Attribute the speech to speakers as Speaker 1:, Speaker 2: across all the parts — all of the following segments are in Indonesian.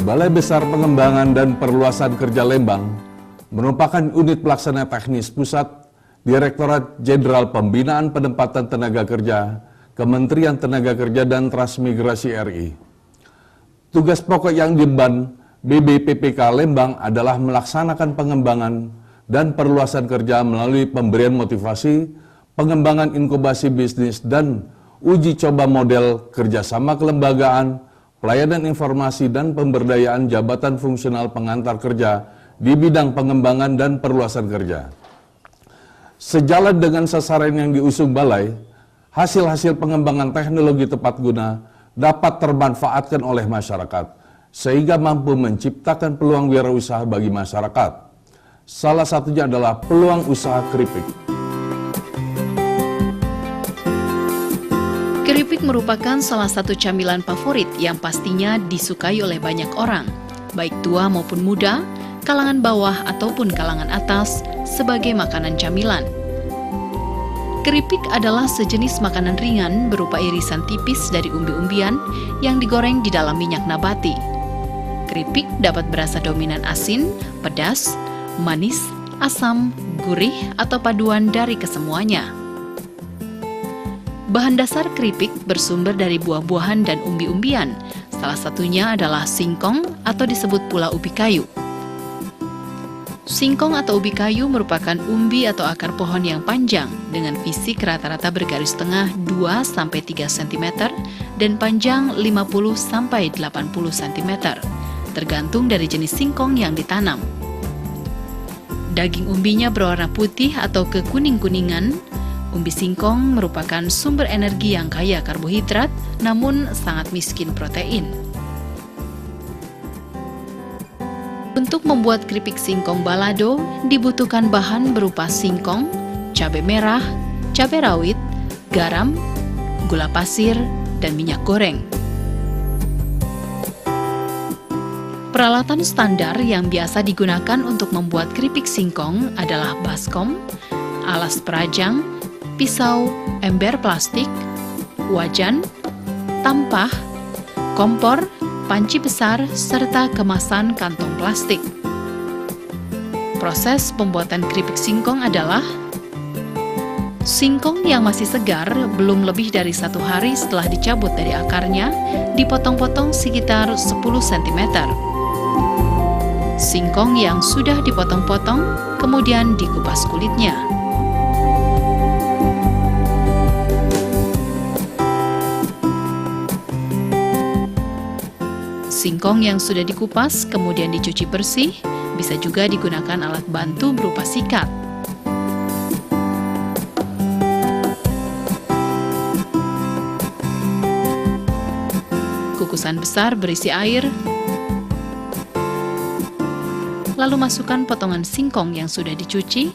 Speaker 1: Balai Besar Pengembangan dan Perluasan Kerja Lembang merupakan unit pelaksana teknis pusat Direktorat Jenderal Pembinaan Penempatan Tenaga Kerja, Kementerian Tenaga Kerja dan Transmigrasi RI. Tugas pokok yang diemban BBPPK Lembang adalah melaksanakan pengembangan dan perluasan kerja melalui pemberian motivasi, pengembangan inkubasi bisnis, dan uji coba model kerjasama kelembagaan, pelayanan informasi, dan pemberdayaan jabatan fungsional pengantar kerja di bidang pengembangan dan perluasan kerja. Sejalan dengan sasaran yang diusung Balai, hasil-hasil pengembangan teknologi tepat guna dapat termanfaatkan oleh masyarakat, sehingga mampu menciptakan peluang wirausaha bagi masyarakat. Salah satunya adalah peluang usaha keripik.
Speaker 2: Keripik merupakan salah satu camilan favorit yang pastinya disukai oleh banyak orang, baik tua maupun muda, kalangan bawah ataupun kalangan atas, sebagai makanan camilan. Keripik adalah sejenis makanan ringan berupa irisan tipis dari umbi-umbian yang digoreng di dalam minyak nabati. Keripik dapat berasa dominan asin, pedas, manis, asam, gurih, atau paduan dari kesemuanya. Bahan dasar keripik bersumber dari buah-buahan dan umbi-umbian. Salah satunya adalah singkong atau disebut pula ubi kayu. Singkong atau ubi kayu merupakan umbi atau akar pohon yang panjang dengan fisik rata-rata bergaris tengah 2-3 cm dan panjang 50-80 cm, tergantung dari jenis singkong yang ditanam. Daging umbinya berwarna putih atau kekuning-kuningan. Umbi singkong merupakan sumber energi yang kaya karbohidrat, namun sangat miskin protein. Untuk membuat keripik singkong balado, dibutuhkan bahan berupa singkong, cabai merah, cabai rawit, garam, gula pasir, dan minyak goreng. Peralatan standar yang biasa digunakan untuk membuat keripik singkong adalah baskom, alas perajang, pisau, ember plastik, wajan, tampah, kompor, panci besar, serta kemasan kantong plastik. Proses pembuatan keripik singkong adalah: singkong yang masih segar, belum lebih dari 1 hari setelah dicabut dari akarnya, dipotong-potong sekitar 10 cm. Singkong yang sudah dipotong-potong, kemudian dikupas kulitnya. Singkong yang sudah dikupas kemudian dicuci bersih, bisa juga digunakan alat bantu berupa sikat. Kukusan besar berisi air, lalu masukkan potongan singkong yang sudah dicuci.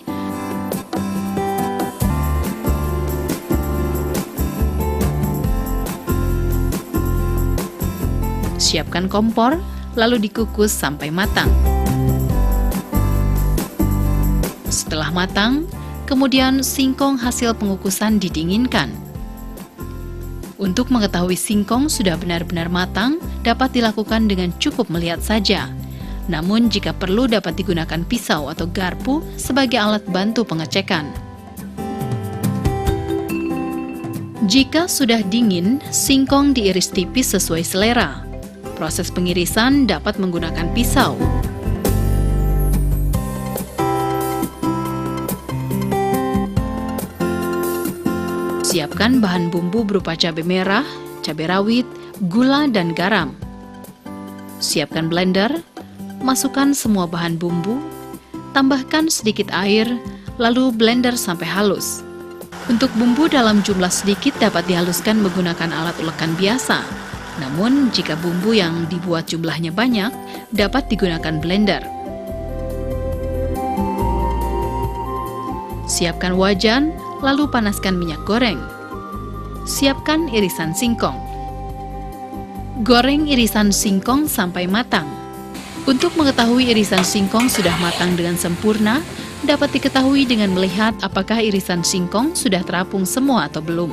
Speaker 2: Siapkan kompor, lalu dikukus sampai matang. Setelah matang, kemudian singkong hasil pengukusan didinginkan. Untuk mengetahui singkong sudah benar-benar matang, dapat dilakukan dengan cukup melihat saja. Namun jika perlu dapat digunakan pisau atau garpu sebagai alat bantu pengecekan. Jika sudah dingin, singkong diiris tipis sesuai selera. Proses pengirisan dapat menggunakan pisau. Siapkan bahan bumbu berupa cabai merah, cabai rawit, gula, dan garam. Siapkan blender, masukkan semua bahan bumbu, tambahkan sedikit air, lalu blender sampai halus. Untuk bumbu dalam jumlah sedikit dapat dihaluskan menggunakan alat ulekan biasa. Namun, jika bumbu yang dibuat jumlahnya banyak, dapat digunakan blender. Siapkan wajan, lalu panaskan minyak goreng. Siapkan irisan singkong. Goreng irisan singkong sampai matang. Untuk mengetahui irisan singkong sudah matang dengan sempurna, dapat diketahui dengan melihat apakah irisan singkong sudah terapung semua atau belum.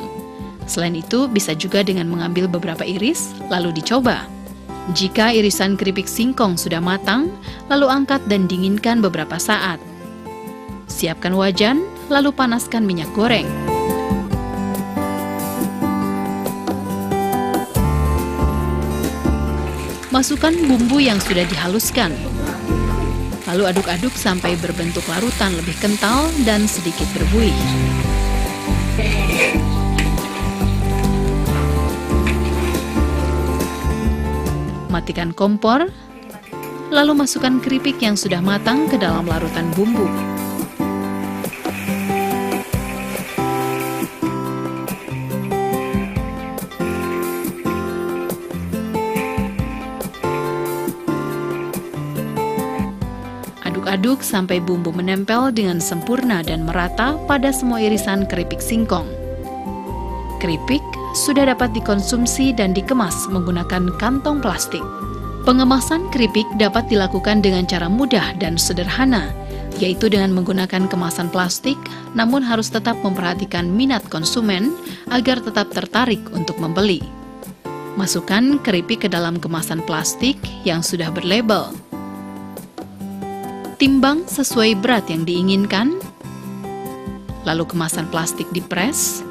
Speaker 2: Selain itu, bisa juga dengan mengambil beberapa iris, lalu dicoba. Jika irisan keripik singkong sudah matang, lalu angkat dan dinginkan beberapa saat. Siapkan wajan, lalu panaskan minyak goreng. Masukkan bumbu yang sudah dihaluskan. Lalu aduk-aduk sampai berbentuk larutan lebih kental dan sedikit berbuih. Matikan kompor, lalu masukkan keripik yang sudah matang ke dalam larutan bumbu. Aduk-aduk sampai bumbu menempel dengan sempurna dan merata pada semua irisan keripik singkong. Keripik sudah dapat dikonsumsi dan dikemas menggunakan kantong plastik. Pengemasan keripik dapat dilakukan dengan cara mudah dan sederhana, yaitu dengan menggunakan kemasan plastik, namun harus tetap memperhatikan minat konsumen agar tetap tertarik untuk membeli. Masukkan keripik ke dalam kemasan plastik yang sudah berlabel. Timbang sesuai berat yang diinginkan, lalu kemasan plastik dipres,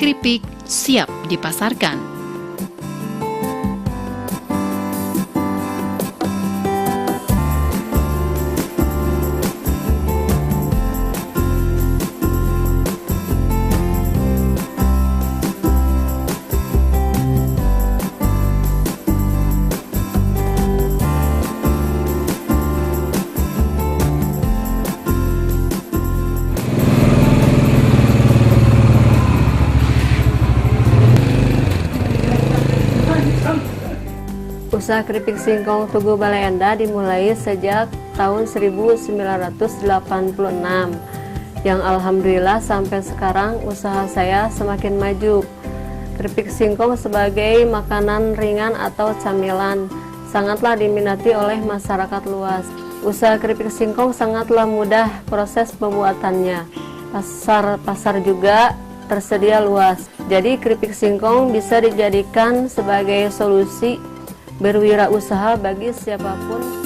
Speaker 2: keripik siap dipasarkan.
Speaker 3: Usaha keripik singkong Tugu Balai Endah dimulai sejak tahun 1986, yang alhamdulillah sampai sekarang usaha saya semakin maju. Keripik singkong sebagai makanan ringan atau camilan sangatlah diminati oleh masyarakat luas. Usaha keripik singkong sangatlah mudah proses pembuatannya. Pasar juga tersedia luas. Jadi keripik singkong bisa dijadikan sebagai solusi berwirausaha bagi siapapun.